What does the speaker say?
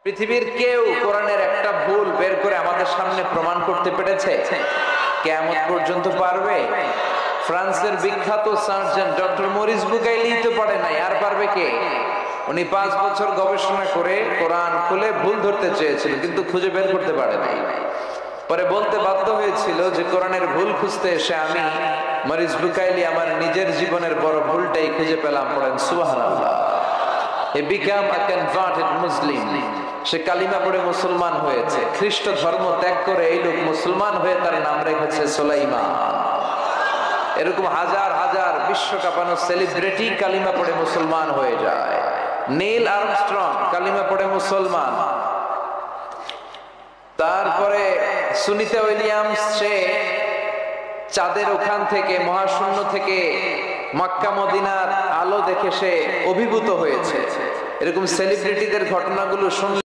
পৃথিবীর কেউ কোরআনের একটা ভুল বের করে আমাদের সামনে প্রমাণ করতে পেরেছে? কিয়ামত পর্যন্ত পারবে? ফ্রান্সের বিখ্যাত সার্জন ডক্টর মরিস বুকাইলি তো পারে নাই, আর পারবে কে? উনি 5 বছর গবেষণা করে কোরআন খুলে ভুল ধরতে চেয়েছিল, কিন্তু খুঁজে বের করতে পারে নাই। পরে বলতে বাধ্য হয়েছিল যে কোরআনের ভুল খুঁজতে এসে আমি মরিস বুকাইলি আমার নিজের জীবনের বড় ভুলটাই খুঁজে পেলাম। পড়েন সুবহানাল্লাহ। He became a converted Muslim. সে কালিমা পড়ে মুসলমান হয়েছে। খ্রিস্ট ধর্ম ত্যাগ করে এই লোক মুসলমান হয়ে তার নাম রেখেছে সুলাইমান। এরকম হাজার হাজার বিশ্ব কাঁপানো সেলিব্রিটি কালিমা পড়ে মুসলমান হয়ে যায়। নীল আর্মস্ট্রং কালিমা পড়ে মুসলমান। তারপরে সুনিতা উইলিয়ামস, সে চাঁদের ওখান থেকে, মহাশূন্য থেকে মক্কা মদিনার আলো দেখে সে অভিভূত হয়েছে। এরকম সেলিব্রিটিদের ঘটনাগুলো শুনলে